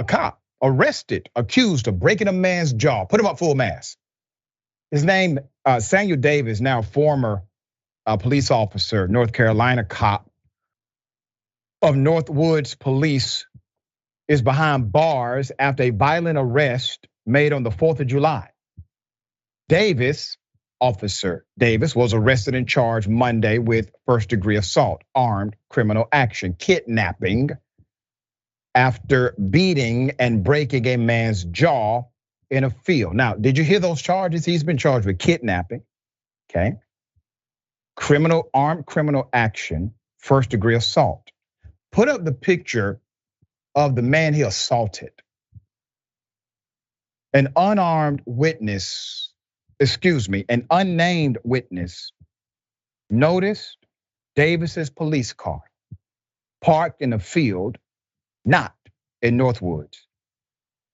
a cop, arrested, accused of breaking a man's jaw. Put him up full mask. His name, Samuel Davis, now former police officer, North Carolina cop of Northwoods Police, is behind bars after a violent arrest made on the 4th of July. Officer Davis, was arrested and charged Monday with first-degree assault, armed criminal action, kidnapping, after beating and breaking a man's jaw in a field. Now, did you hear those charges? He's been charged with kidnapping, okay? Armed criminal action, first-degree assault. Put up the picture of the man he assaulted. An unnamed witness noticed Davis's police car parked in a field, not in Northwoods,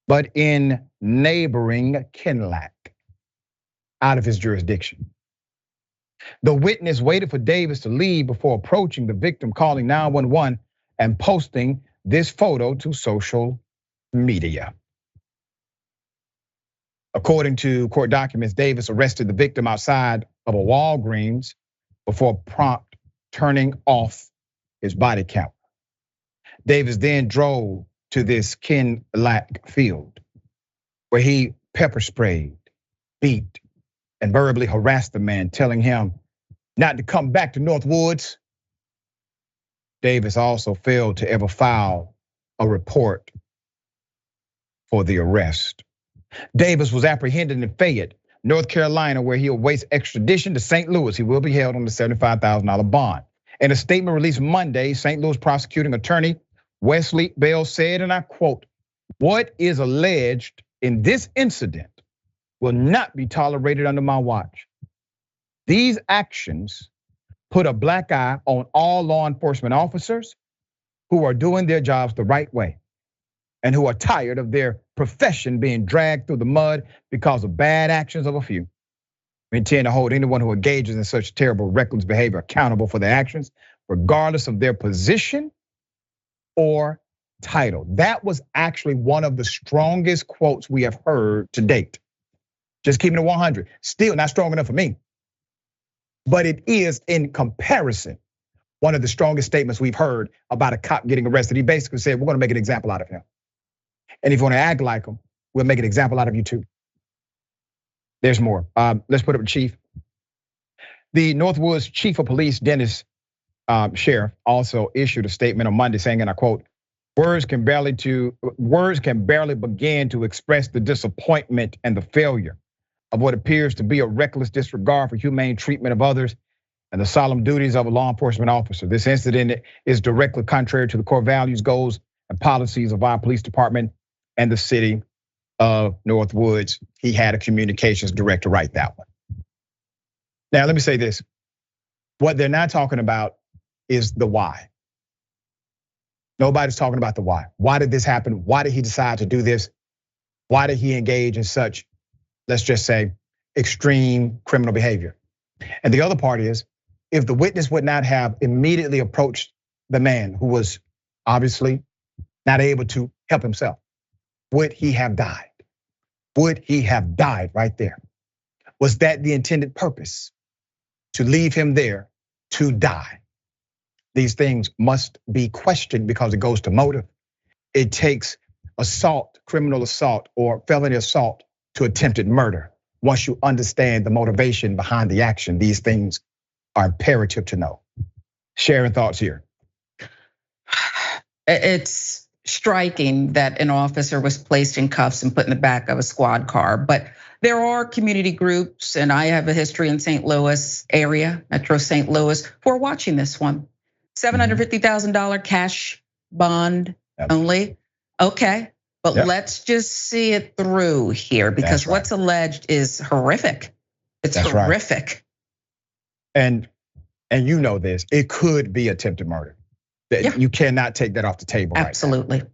but in neighboring Kinloch, out of his jurisdiction. The witness waited for Davis to leave before approaching the victim, calling 911 and posting this photo to social media. According to court documents, Davis arrested the victim outside of a Walgreens before prompt turning off his body camera. Davis then drove to this Kinloch field where he pepper sprayed, beat, and verbally harassed the man, telling him not to come back to Northwoods. Davis also failed to ever file a report for the arrest. Davis was apprehended in Fayette, North Carolina, where he awaits extradition to St. Louis. He will be held on a $75,000 bond. In a statement released Monday, St. Louis prosecuting attorney Wesley Bell said, and I quote, "What is alleged in this incident will not be tolerated under my watch. These actions put a black eye on all law enforcement officers who are doing their jobs the right way and who are tired of their profession being dragged through the mud because of bad actions of a few. We intend to hold anyone who engages in such terrible, reckless behavior accountable for their actions, regardless of their position or title." That was actually one of the strongest quotes we have heard to date. Just keeping it 100. Still not strong enough for me. But it is, in comparison, one of the strongest statements we've heard about a cop getting arrested. He basically said, we're gonna make an example out of him. And if you wanna act like him, we'll make an example out of you too. There's more. Let's put up the chief. The Northwoods chief of police, Dennis Sheriff, also issued a statement on Monday saying, and I quote, words can barely begin to express the disappointment and the failure of what appears to be a reckless disregard for humane treatment of others and the solemn duties of a law enforcement officer. This incident is directly contrary to the core values, goals, and policies of our police department and the city of Northwoods. He had a communications director write that one. Now, let me say this. What they're not talking about is the why. Nobody's talking about the why. Why did this happen? Why did he decide to do this? Why did he engage in such, let's just say, extreme criminal behavior? And the other part is, if the witness would not have immediately approached the man who was obviously not able to help himself, would he have died? Would he have died right there? Was that the intended purpose? To leave him there to die? These things must be questioned because it goes to motive. It takes assault, criminal assault, or felony assault to attempted murder. Once you understand the motivation behind the action, these things are imperative to know. Sharon, thoughts here. It's striking that an officer was placed in cuffs and put in the back of a squad car, but there are community groups, and I have a history in St. Louis area, Metro St. Louis, who are watching this one. $750,000 cash bond only. Okay, but let's just see it through here because what's alleged is horrific. It's horrific. And you know this, it could be attempted murder. You cannot take that off the table. Absolutely. Right now.